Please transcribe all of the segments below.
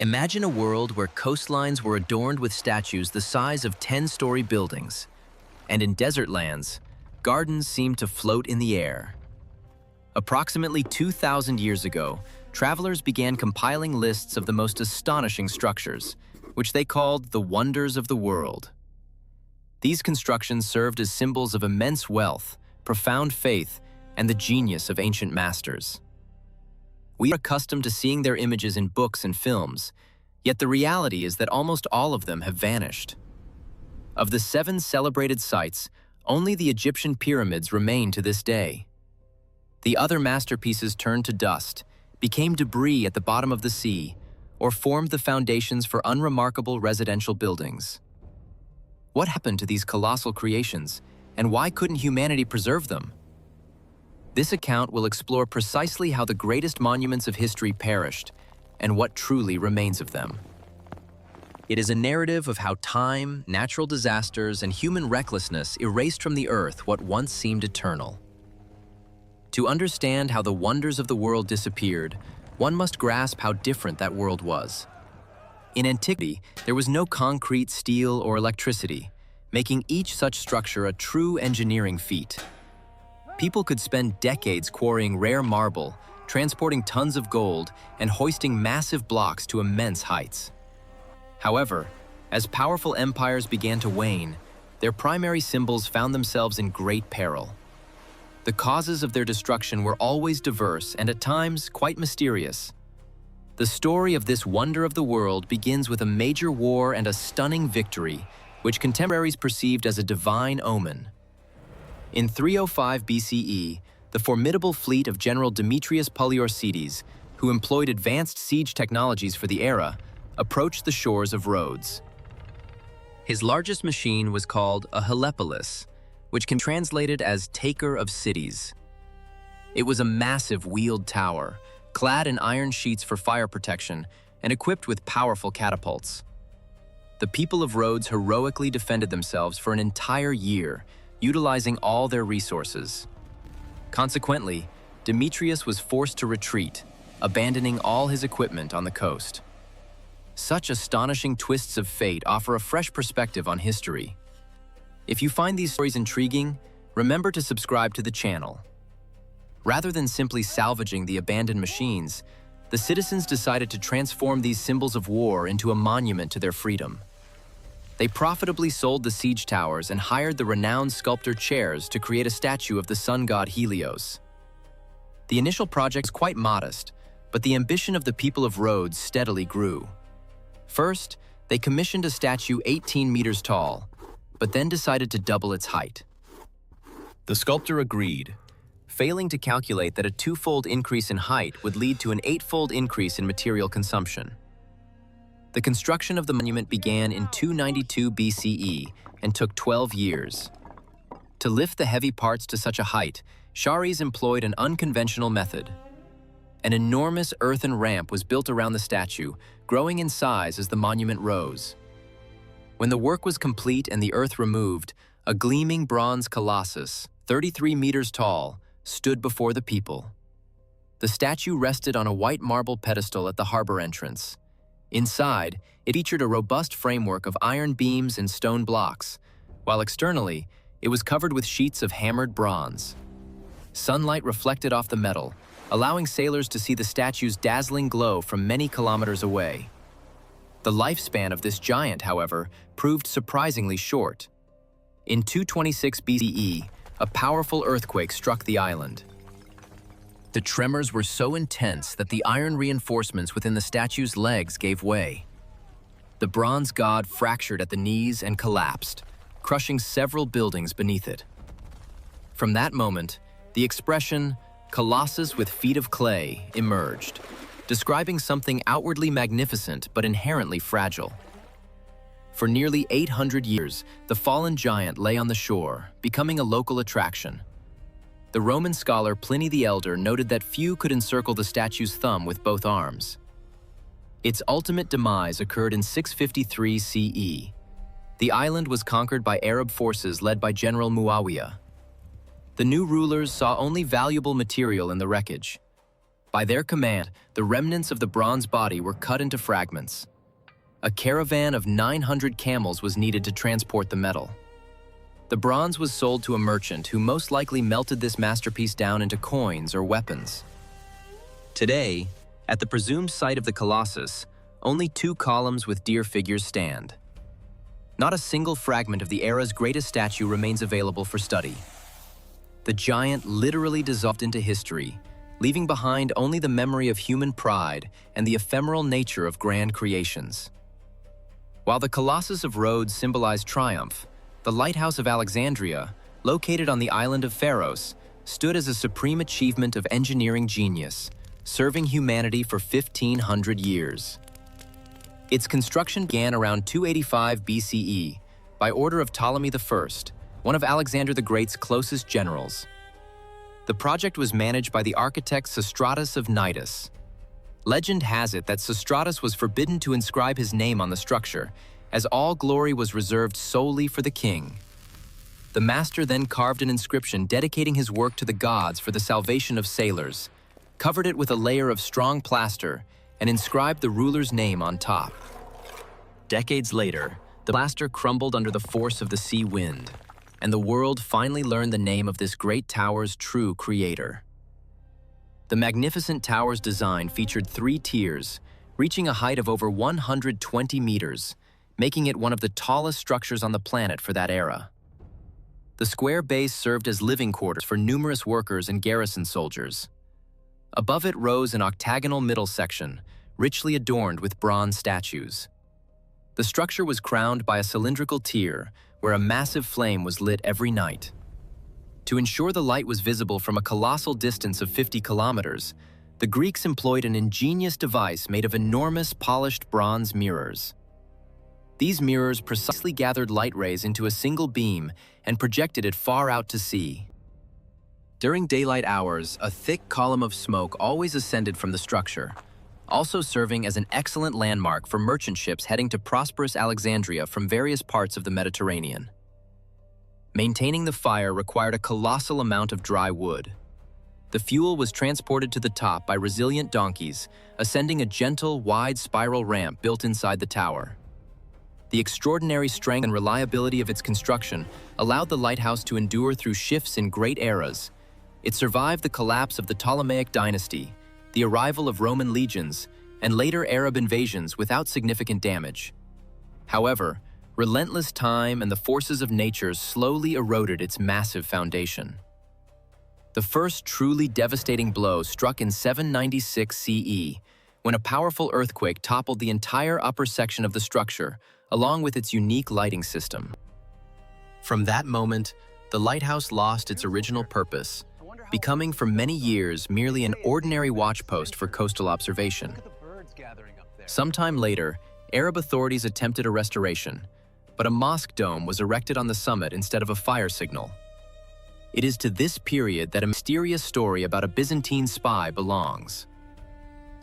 Imagine a world where coastlines were adorned with statues the size of 10-story buildings, and in desert lands, gardens seemed to float in the air. Approximately 2,000 years ago, travelers began compiling lists of the most astonishing structures, which they called the wonders of the world. These constructions served as symbols of immense wealth, profound faith, and the genius of ancient masters. We are accustomed to seeing their images in books and films, yet the reality is that almost all of them have vanished. Of the 7 celebrated sites, only the Egyptian pyramids remain to this day. The other masterpieces turned to dust, became debris at the bottom of the sea, or formed the foundations for unremarkable residential buildings. What happened to these colossal creations, and why couldn't humanity preserve them? This account will explore precisely how the greatest monuments of history perished and what truly remains of them. It is a narrative of how time, natural disasters, and human recklessness erased from the earth what once seemed eternal. To understand how the wonders of the world disappeared, one must grasp how different that world was. In antiquity, there was no concrete, steel, or electricity, making each such structure a true engineering feat. People could spend decades quarrying rare marble, transporting tons of gold, and hoisting massive blocks to immense heights. However, as powerful empires began to wane, their primary symbols found themselves in great peril. The causes of their destruction were always diverse and at times quite mysterious. The story of this wonder of the world begins with a major war and a stunning victory, which contemporaries perceived as a divine omen. In 305 BCE, the formidable fleet of General Demetrius Poliorcetes, who employed advanced siege technologies for the era, approached the shores of Rhodes. His largest machine was called a helepolis, which can be translated as taker of cities. It was a massive wheeled tower, clad in iron sheets for fire protection and equipped with powerful catapults. The people of Rhodes heroically defended themselves for an entire year, utilizing all their resources. Consequently, Demetrius was forced to retreat, abandoning all his equipment on the coast. Such astonishing twists of fate offer a fresh perspective on history. If you find these stories intriguing, remember to subscribe to the channel. Rather than simply salvaging the abandoned machines, the citizens decided to transform these symbols of war into a monument to their freedom. They profitably sold the siege towers and hired the renowned sculptor Chares to create a statue of the sun god Helios. The initial project was quite modest, but the ambition of the people of Rhodes steadily grew. First, they commissioned a statue 18 meters tall, but then decided to double its height. The sculptor agreed, failing to calculate that a 2-fold increase in height would lead to an 8-fold increase in material consumption. The construction of the monument began in 292 BCE and took 12 years. To lift the heavy parts to such a height, Chares employed an unconventional method. An enormous earthen ramp was built around the statue, growing in size as the monument rose. When the work was complete and the earth removed, a gleaming bronze colossus, 33 meters tall, stood before the people. The statue rested on a white marble pedestal at the harbor entrance. Inside, it featured a robust framework of iron beams and stone blocks, while externally, it was covered with sheets of hammered bronze. Sunlight reflected off the metal, allowing sailors to see the statue's dazzling glow from many kilometers away. The lifespan of this giant, however, proved surprisingly short. In 226 BCE, a powerful earthquake struck the island. The tremors were so intense that the iron reinforcements within the statue's legs gave way. The bronze god fractured at the knees and collapsed, crushing several buildings beneath it. From that moment, the expression, "colossus with feet of clay," emerged, describing something outwardly magnificent but inherently fragile. For nearly 800 years, the fallen giant lay on the shore, becoming a local attraction. The Roman scholar Pliny the Elder noted that few could encircle the statue's thumb with both arms. Its ultimate demise occurred in 653 CE. The island was conquered by Arab forces led by General Muawiyah. The new rulers saw only valuable material in the wreckage. By their command, the remnants of the bronze body were cut into fragments. A caravan of 900 camels was needed to transport the metal. The bronze was sold to a merchant who most likely melted this masterpiece down into coins or weapons. Today, at the presumed site of the Colossus, only 2 columns with deer figures stand. Not a single fragment of the era's greatest statue remains available for study. The giant literally dissolved into history, leaving behind only the memory of human pride and the ephemeral nature of grand creations. While the Colossus of Rhodes symbolized triumph, the Lighthouse of Alexandria, located on the island of Pharos, stood as a supreme achievement of engineering genius, serving humanity for 1,500 years. Its construction began around 285 BCE by order of Ptolemy I, one of Alexander the Great's closest generals. The project was managed by the architect Sostratus of Cnidus. Legend has it that Sostratus was forbidden to inscribe his name on the structure, as all glory was reserved solely for the king. The master then carved an inscription dedicating his work to the gods for the salvation of sailors, covered it with a layer of strong plaster, and inscribed the ruler's name on top. Decades later, the plaster crumbled under the force of the sea wind, and the world finally learned the name of this great tower's true creator. The magnificent tower's design featured 3 tiers, reaching a height of over 120 meters, making it one of the tallest structures on the planet for that era. The square base served as living quarters for numerous workers and garrison soldiers. Above it rose an octagonal middle section, richly adorned with bronze statues. The structure was crowned by a cylindrical tier, where a massive flame was lit every night. To ensure the light was visible from a colossal distance of 50 kilometers, the Greeks employed an ingenious device made of enormous polished bronze mirrors. These mirrors precisely gathered light rays into a single beam and projected it far out to sea. During daylight hours, a thick column of smoke always ascended from the structure, also serving as an excellent landmark for merchant ships heading to prosperous Alexandria from various parts of the Mediterranean. Maintaining the fire required a colossal amount of dry wood. The fuel was transported to the top by resilient donkeys, ascending a gentle, wide spiral ramp built inside the tower. The extraordinary strength and reliability of its construction allowed the lighthouse to endure through shifts in great eras. It survived the collapse of the Ptolemaic dynasty, the arrival of Roman legions, and later Arab invasions without significant damage. However, relentless time and the forces of nature slowly eroded its massive foundation. The first truly devastating blow struck in 796 CE, when a powerful earthquake toppled the entire upper section of the structure, along with its unique lighting system. From that moment, the lighthouse lost its original purpose, becoming for many years merely an ordinary watchpost for coastal observation. Sometime later, Arab authorities attempted a restoration, but a mosque dome was erected on the summit instead of a fire signal. It is to this period that a mysterious story about a Byzantine spy belongs.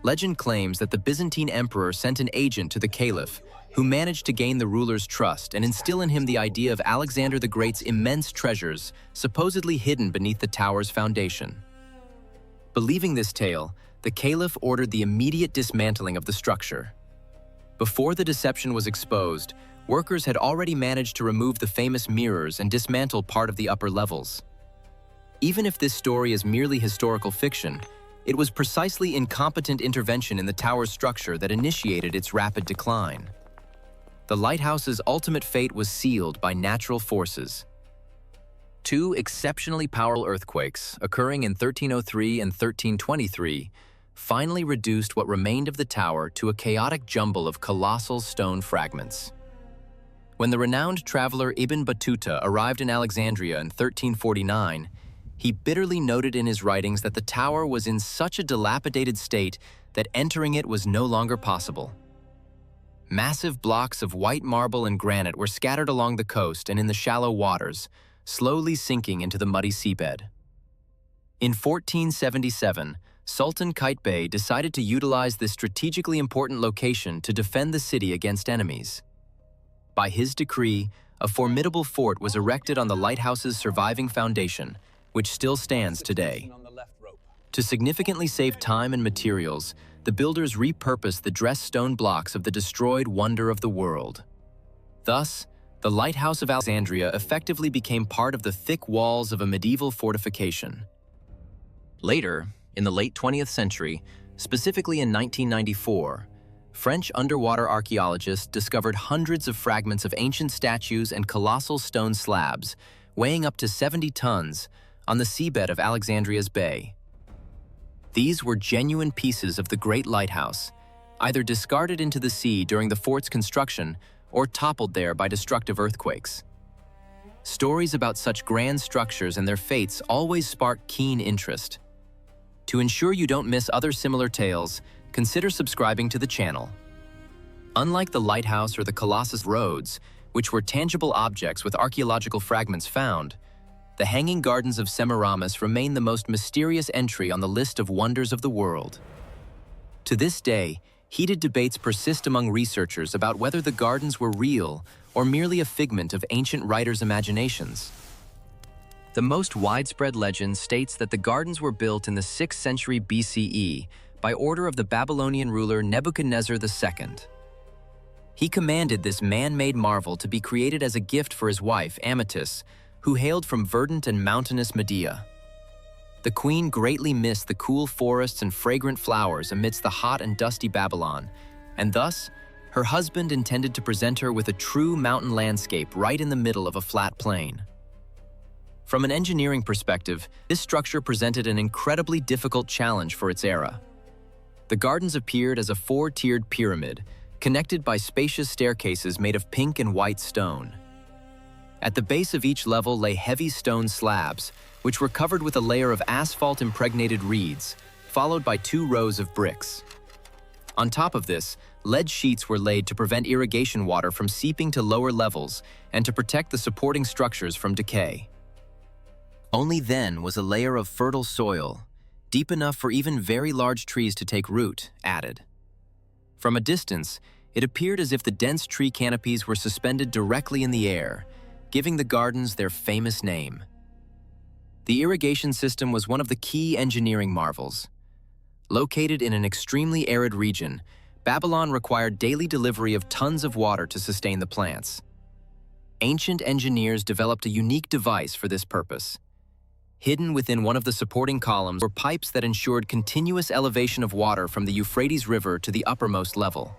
Legend claims that the Byzantine emperor sent an agent to the caliph, who managed to gain the ruler's trust and instill in him the idea of Alexander the Great's immense treasures, supposedly hidden beneath the tower's foundation. Believing this tale, the caliph ordered the immediate dismantling of the structure. Before the deception was exposed, workers had already managed to remove the famous mirrors and dismantle part of the upper levels. Even if this story is merely historical fiction, it was precisely incompetent intervention in the tower's structure that initiated its rapid decline. The lighthouse's ultimate fate was sealed by natural forces. 2 exceptionally powerful earthquakes, occurring in 1303 and 1323, finally reduced what remained of the tower to a chaotic jumble of colossal stone fragments. When the renowned traveler Ibn Battuta arrived in Alexandria in 1349, he bitterly noted in his writings that the tower was in such a dilapidated state that entering it was no longer possible. Massive blocks of white marble and granite were scattered along the coast and in the shallow waters, slowly sinking into the muddy seabed. In 1477, Sultan Qaitbay decided to utilize this strategically important location to defend the city against enemies. By his decree, a formidable fort was erected on the lighthouse's surviving foundation, which still stands today. To significantly save time and materials, the builders repurposed the dressed stone blocks of the destroyed wonder of the world. Thus, the Lighthouse of Alexandria effectively became part of the thick walls of a medieval fortification. Later, in the late 20th century, specifically in 1994, French underwater archaeologists discovered hundreds of fragments of ancient statues and colossal stone slabs, weighing up to 70 tons, on the seabed of Alexandria's bay. These were genuine pieces of the Great Lighthouse, either discarded into the sea during the fort's construction or toppled there by destructive earthquakes. Stories about such grand structures and their fates always spark keen interest. To ensure you don't miss other similar tales, consider subscribing to the channel. Unlike the lighthouse or the Colossus roads, which were tangible objects with archaeological fragments found, the Hanging Gardens of Semiramis remain the most mysterious entry on the list of wonders of the world. To this day, heated debates persist among researchers about whether the gardens were real or merely a figment of ancient writers' imaginations. The most widespread legend states that the gardens were built in the 6th century BCE by order of the Babylonian ruler Nebuchadnezzar II. He commanded this man-made marvel to be created as a gift for his wife, Amytis, who hailed from verdant and mountainous Media. The queen greatly missed the cool forests and fragrant flowers amidst the hot and dusty Babylon, and thus, her husband intended to present her with a true mountain landscape right in the middle of a flat plain. From an engineering perspective, this structure presented an incredibly difficult challenge for its era. The gardens appeared as a 4-tiered pyramid, connected by spacious staircases made of pink and white stone. At the base of each level lay heavy stone slabs, which were covered with a layer of asphalt-impregnated reeds, followed by 2 rows of bricks. On top of this, lead sheets were laid to prevent irrigation water from seeping to lower levels and to protect the supporting structures from decay. Only then was a layer of fertile soil, deep enough for even very large trees to take root, added. From a distance, it appeared as if the dense tree canopies were suspended directly in the air, giving the gardens their famous name. The irrigation system was one of the key engineering marvels. Located in an extremely arid region, Babylon required daily delivery of tons of water to sustain the plants. Ancient engineers developed a unique device for this purpose. Hidden within one of the supporting columns were pipes that ensured continuous elevation of water from the Euphrates River to the uppermost level.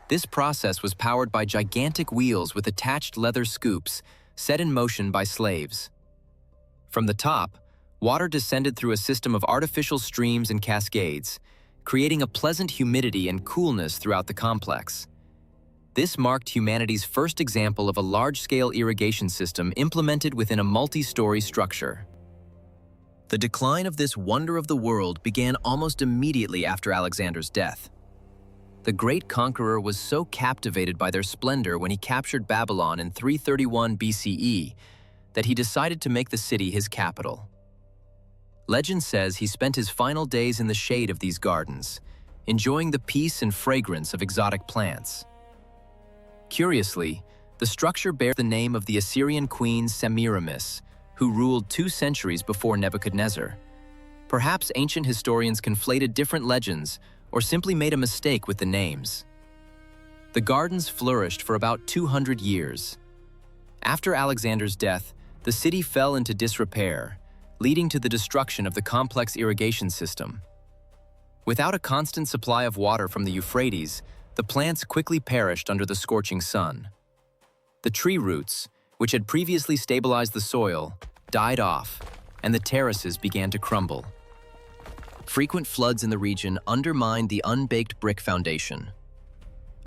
This process was powered by gigantic wheels with attached leather scoops, set in motion by slaves. From the top, water descended through a system of artificial streams and cascades, creating a pleasant humidity and coolness throughout the complex. This marked humanity's first example of a large-scale irrigation system implemented within a multi-story structure. The decline of this wonder of the world began almost immediately after Alexander's death. The great conqueror was so captivated by their splendor when he captured Babylon in 331 BCE that he decided to make the city his capital. Legend says he spent his final days in the shade of these gardens, enjoying the peace and fragrance of exotic plants. Curiously, the structure bears the name of the Assyrian queen Semiramis, who ruled 2 centuries before Nebuchadnezzar. Perhaps ancient historians conflated different legends or simply made a mistake with the names. The gardens flourished for about 200 years. After Alexander's death, the city fell into disrepair, leading to the destruction of the complex irrigation system. Without a constant supply of water from the Euphrates, the plants quickly perished under the scorching sun. The tree roots, which had previously stabilized the soil, died off, and the terraces began to crumble. Frequent floods in the region undermined the unbaked brick foundation.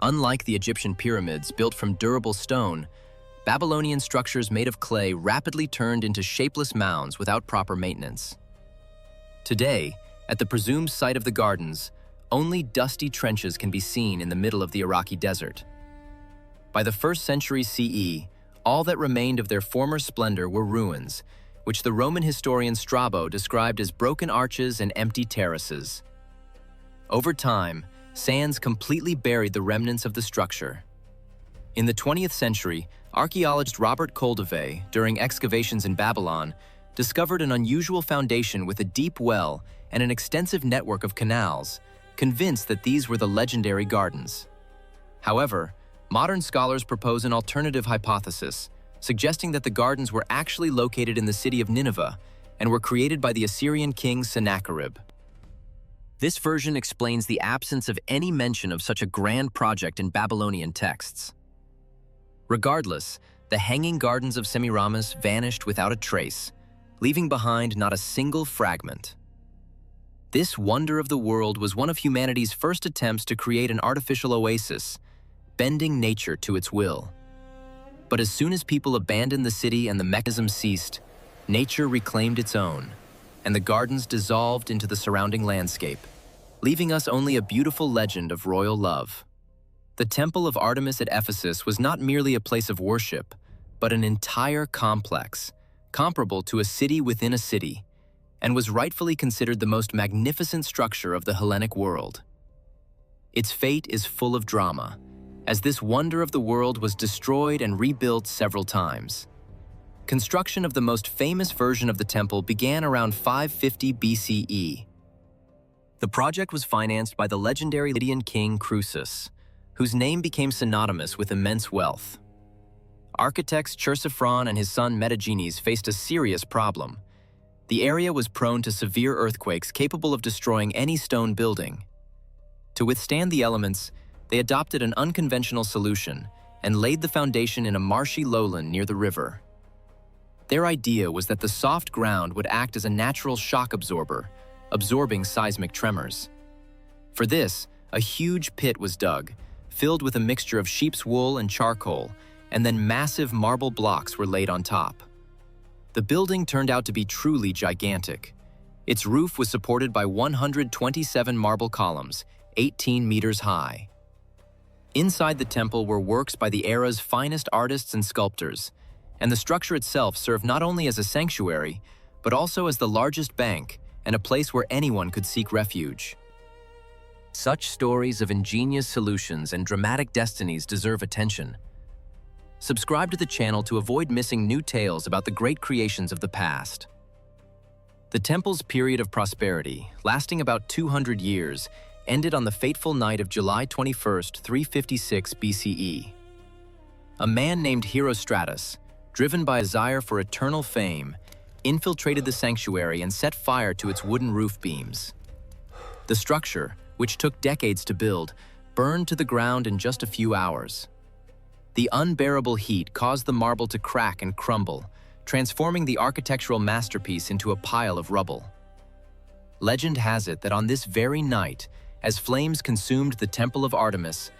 Unlike the Egyptian pyramids built from durable stone, Babylonian structures made of clay rapidly turned into shapeless mounds without proper maintenance. Today, at the presumed site of the gardens, only dusty trenches can be seen in the middle of the Iraqi desert. By the 1st century CE, all that remained of their former splendor were ruins, which the Roman historian Strabo described as broken arches and empty terraces. Over time, sands completely buried the remnants of the structure. In the 20th century, archaeologist Robert Koldewey, during excavations in Babylon, discovered an unusual foundation with a deep well and an extensive network of canals, convinced that these were the legendary gardens. However, modern scholars propose an alternative hypothesis, suggesting that the gardens were actually located in the city of Nineveh and were created by the Assyrian king Sennacherib. This version explains the absence of any mention of such a grand project in Babylonian texts. Regardless, the hanging gardens of Semiramis vanished without a trace, leaving behind not a single fragment. This wonder of the world was one of humanity's first attempts to create an artificial oasis, bending nature to its will. But as soon as people abandoned the city and the mechanism ceased, nature reclaimed its own, and the gardens dissolved into the surrounding landscape, leaving us only a beautiful legend of royal love. The Temple of Artemis at Ephesus was not merely a place of worship, but an entire complex, comparable to a city within a city, and was rightfully considered the most magnificent structure of the Hellenic world. Its fate is full of drama, as this wonder of the world was destroyed and rebuilt several times. Construction of the most famous version of the temple began around 550 BCE. The project was financed by the legendary Lydian king Croesus, whose name became synonymous with immense wealth. Architects Chersiphron and his son Metagenes faced a serious problem. The area was prone to severe earthquakes capable of destroying any stone building. To withstand the elements, they adopted an unconventional solution and laid the foundation in a marshy lowland near the river. Their idea was that the soft ground would act as a natural shock absorber, absorbing seismic tremors. For this, a huge pit was dug, filled with a mixture of sheep's wool and charcoal, and then massive marble blocks were laid on top. The building turned out to be truly gigantic. Its roof was supported by 127 marble columns, 18 meters high. Inside the temple were works by the era's finest artists and sculptors, and the structure itself served not only as a sanctuary, but also as the largest bank and a place where anyone could seek refuge. Such stories of ingenious solutions and dramatic destinies deserve attention. Subscribe to the channel to avoid missing new tales about the great creations of the past. The temple's period of prosperity, lasting about 200 years, ended on the fateful night of July 21st, 356 BCE. A man named Herostratus, driven by a desire for eternal fame, infiltrated the sanctuary and set fire to its wooden roof beams. The structure, which took decades to build, burned to the ground in just a few hours. The unbearable heat caused the marble to crack and crumble, transforming the architectural masterpiece into a pile of rubble. Legend has it that on this very night, as flames consumed the Temple of Artemis,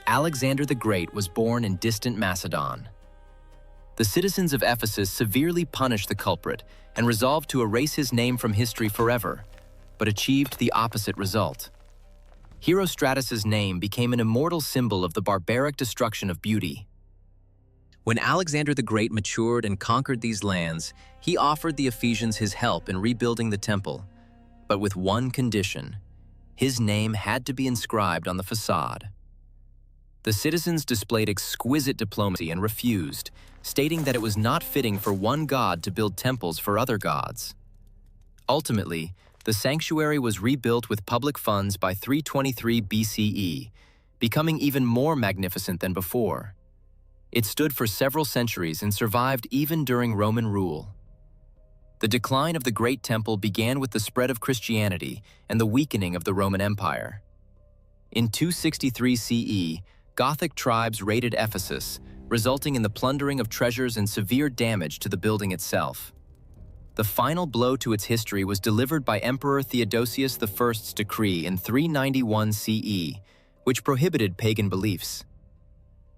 Alexander the Great was born in distant Macedon. The citizens of Ephesus severely punished the culprit and resolved to erase his name from history forever, but achieved the opposite result. Herostratus's name became an immortal symbol of the barbaric destruction of beauty. When Alexander the Great matured and conquered these lands, he offered the Ephesians his help in rebuilding the temple, but with one condition: his name had to be inscribed on the facade. The citizens displayed exquisite diplomacy and refused, stating that it was not fitting for one god to build temples for other gods. Ultimately, the sanctuary was rebuilt with public funds by 323 BCE, becoming even more magnificent than before. It stood for several centuries and survived even during Roman rule. The decline of the Great Temple began with the spread of Christianity and the weakening of the Roman Empire. In 263 CE, Gothic tribes raided Ephesus, resulting in the plundering of treasures and severe damage to the building itself. The final blow to its history was delivered by Emperor Theodosius I's decree in 391 CE, which prohibited pagan beliefs.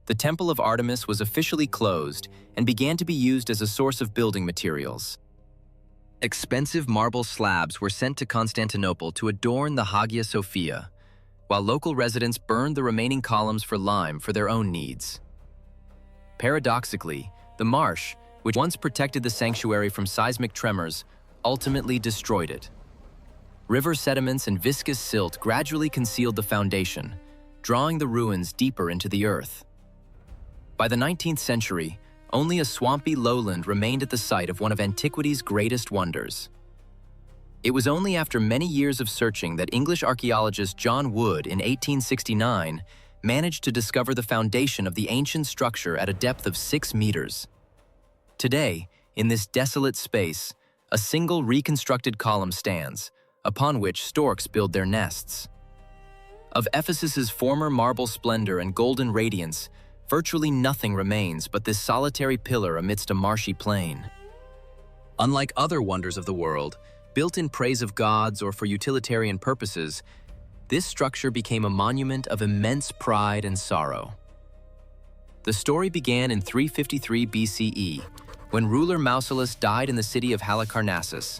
The Temple of Artemis was officially closed and began to be used as a source of building materials. Expensive marble slabs were sent to Constantinople to adorn the Hagia Sophia, while local residents burned the remaining columns for lime for their own needs. Paradoxically, the marsh, which once protected the sanctuary from seismic tremors, ultimately destroyed it. River sediments and viscous silt gradually concealed the foundation, drawing the ruins deeper into the earth. By the 19th century, only a swampy lowland remained at the site of one of antiquity's greatest wonders. It was only after many years of searching that English archaeologist John Wood in 1869 managed to discover the foundation of the ancient structure at a depth of 6 meters. Today, in this desolate space, a single reconstructed column stands, upon which storks build their nests. Of Ephesus's former marble splendor and golden radiance, virtually nothing remains but this solitary pillar amidst a marshy plain. Unlike other wonders of the world, built in praise of gods or for utilitarian purposes, this structure became a monument of immense pride and sorrow. The story began in 353 BCE, when ruler Mausolus died in the city of Halicarnassus.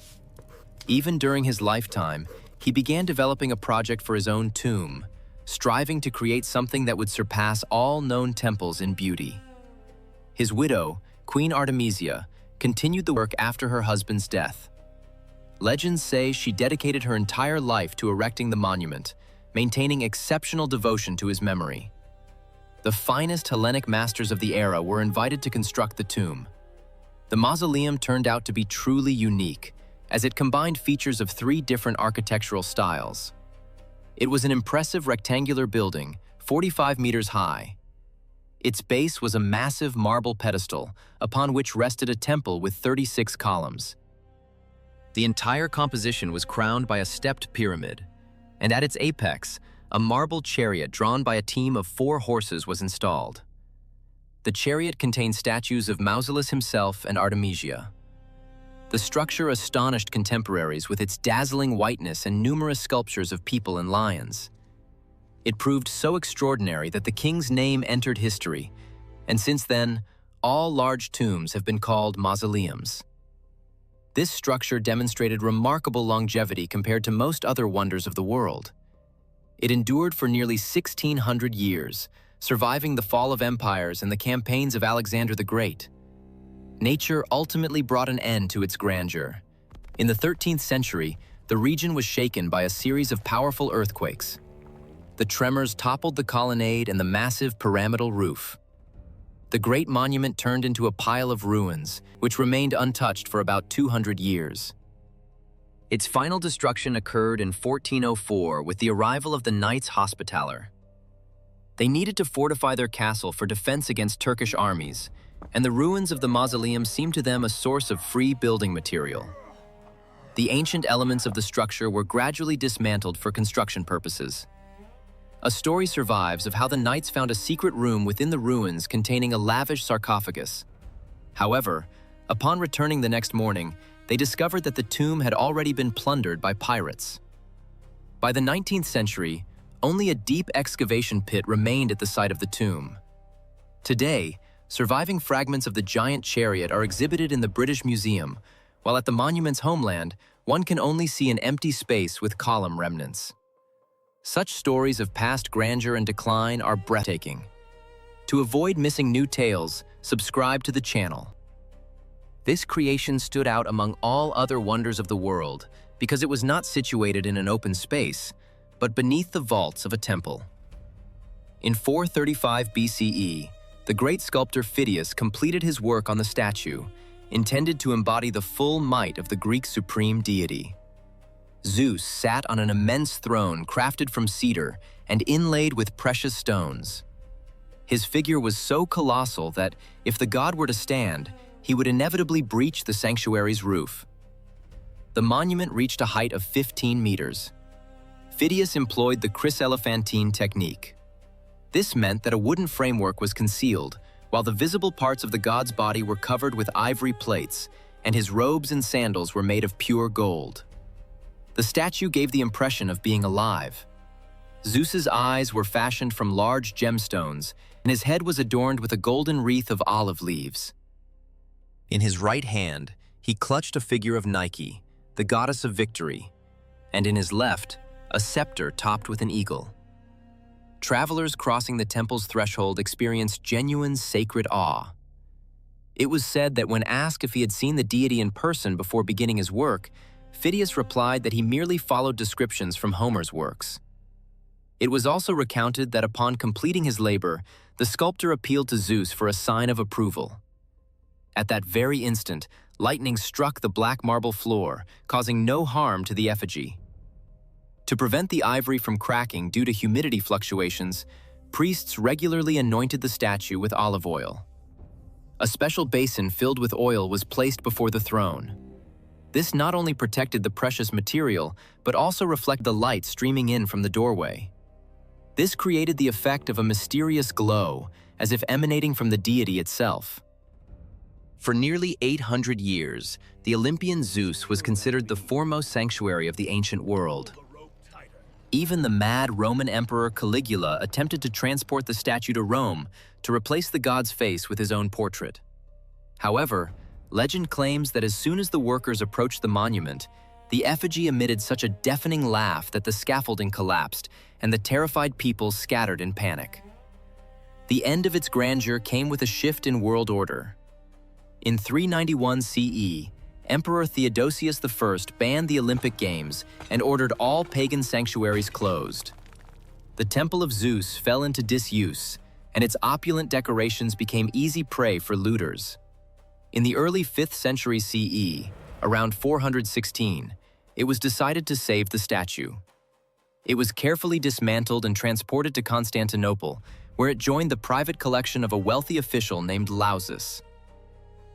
Even during his lifetime, he began developing a project for his own tomb, striving to create something that would surpass all known temples in beauty. His widow, Queen Artemisia, continued the work after her husband's death. Legends say she dedicated her entire life to erecting the monument, maintaining exceptional devotion to his memory. The finest Hellenic masters of the era were invited to construct the tomb. The mausoleum turned out to be truly unique, as it combined features of 3 different architectural styles. It was an impressive rectangular building, 45 meters high. Its base was a massive marble pedestal, upon which rested a temple with 36 columns. The entire composition was crowned by a stepped pyramid, and at its apex, a marble chariot drawn by a team of 4 horses was installed. The chariot contained statues of Mausolus himself and Artemisia. The structure astonished contemporaries with its dazzling whiteness and numerous sculptures of people and lions. It proved so extraordinary that the king's name entered history, and since then, all large tombs have been called mausoleums. This structure demonstrated remarkable longevity compared to most other wonders of the world. It endured for nearly 1,600 years, surviving the fall of empires and the campaigns of Alexander the Great. Nature ultimately brought an end to its grandeur. In the 13th century, the region was shaken by a series of powerful earthquakes. The tremors toppled the colonnade and the massive pyramidal roof. The great monument turned into a pile of ruins, which remained untouched for about 200 years. Its final destruction occurred in 1404 with the arrival of the Knights Hospitaller. They needed to fortify their castle for defense against Turkish armies, and the ruins of the mausoleum seemed to them a source of free building material. The ancient elements of the structure were gradually dismantled for construction purposes. A story survives of how the knights found a secret room within the ruins containing a lavish sarcophagus. However, upon returning the next morning, they discovered that the tomb had already been plundered by pirates. By the 19th century, only a deep excavation pit remained at the site of the tomb. Today, surviving fragments of the giant chariot are exhibited in the British Museum, while at the monument's homeland, one can only see an empty space with column remnants. Such stories of past grandeur and decline are breathtaking. To avoid missing new tales, subscribe to the channel. This creation stood out among all other wonders of the world because it was not situated in an open space, but beneath the vaults of a temple. In 435 BCE, the great sculptor Phidias completed his work on the statue, intended to embody the full might of the Greek supreme deity. Zeus sat on an immense throne crafted from cedar and inlaid with precious stones. His figure was so colossal that, if the god were to stand, he would inevitably breach the sanctuary's roof. The monument reached a height of 15 meters. Phidias employed the chryselephantine technique. This meant that a wooden framework was concealed, while the visible parts of the god's body were covered with ivory plates, and his robes and sandals were made of pure gold. The statue gave the impression of being alive. Zeus's eyes were fashioned from large gemstones, and his head was adorned with a golden wreath of olive leaves. In his right hand, he clutched a figure of Nike, the goddess of victory, and in his left, a scepter topped with an eagle. Travelers crossing the temple's threshold experienced genuine sacred awe. It was said that when asked if he had seen the deity in person before beginning his work, Phidias replied that he merely followed descriptions from Homer's works. It was also recounted that upon completing his labor, the sculptor appealed to Zeus for a sign of approval. At that very instant, lightning struck the black marble floor, causing no harm to the effigy. To prevent the ivory from cracking due to humidity fluctuations, priests regularly anointed the statue with olive oil. A special basin filled with oil was placed before the throne. This not only protected the precious material, but also reflected the light streaming in from the doorway. This created the effect of a mysterious glow, as if emanating from the deity itself. For nearly 800 years, the Olympian Zeus was considered the foremost sanctuary of the ancient world. Even the mad Roman Emperor Caligula attempted to transport the statue to Rome to replace the god's face with his own portrait. However, legend claims that as soon as the workers approached the monument, the effigy emitted such a deafening laugh that the scaffolding collapsed and the terrified people scattered in panic. The end of its grandeur came with a shift in world order. In 391 CE, Emperor Theodosius I banned the Olympic Games and ordered all pagan sanctuaries closed. The Temple of Zeus fell into disuse, and its opulent decorations became easy prey for looters. In the early 5th century CE, around 416, it was decided to save the statue. It was carefully dismantled and transported to Constantinople, where it joined the private collection of a wealthy official named Lausus.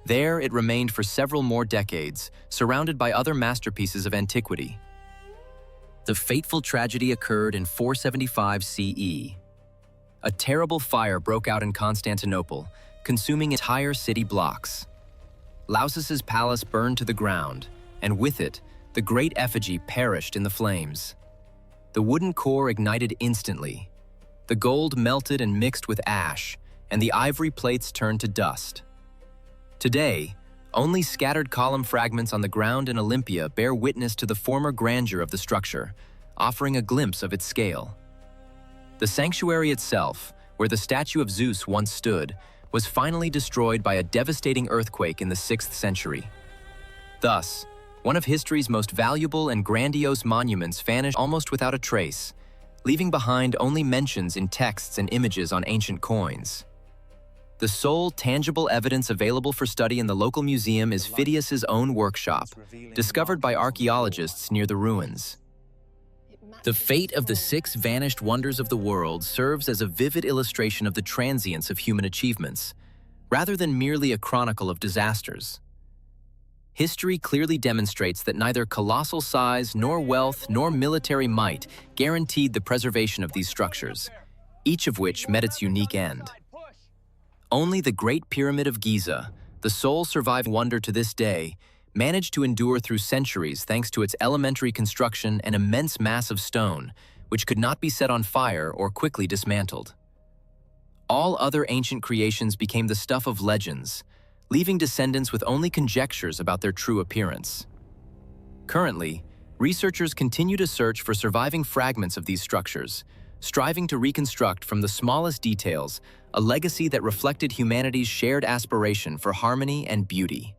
There, it remained for several more decades, surrounded by other masterpieces of antiquity. The fateful tragedy occurred in 475 CE. A terrible fire broke out in Constantinople, consuming entire city blocks. Lausus's palace burned to the ground, and with it, the great effigy perished in the flames. The wooden core ignited instantly. The gold melted and mixed with ash, and the ivory plates turned to dust. Today, only scattered column fragments on the ground in Olympia bear witness to the former grandeur of the structure, offering a glimpse of its scale. The sanctuary itself, where the statue of Zeus once stood, was finally destroyed by a devastating earthquake in the 6th century. Thus, one of history's most valuable and grandiose monuments vanished almost without a trace, leaving behind only mentions in texts and images on ancient coins. The sole tangible evidence available for study in the local museum is Phidias's own workshop, discovered by archaeologists near the ruins. The fate of the 6 vanished wonders of the world serves as a vivid illustration of the transience of human achievements, rather than merely a chronicle of disasters. History clearly demonstrates that neither colossal size, nor wealth, nor military might guaranteed the preservation of these structures, each of which met its unique end. Only the Great Pyramid of Giza, the sole surviving wonder to this day, managed to endure through centuries thanks to its elementary construction and immense mass of stone, which could not be set on fire or quickly dismantled. All other ancient creations became the stuff of legends, leaving descendants with only conjectures about their true appearance. Currently, researchers continue to search for surviving fragments of these structures, striving to reconstruct from the smallest details a legacy that reflected humanity's shared aspiration for harmony and beauty.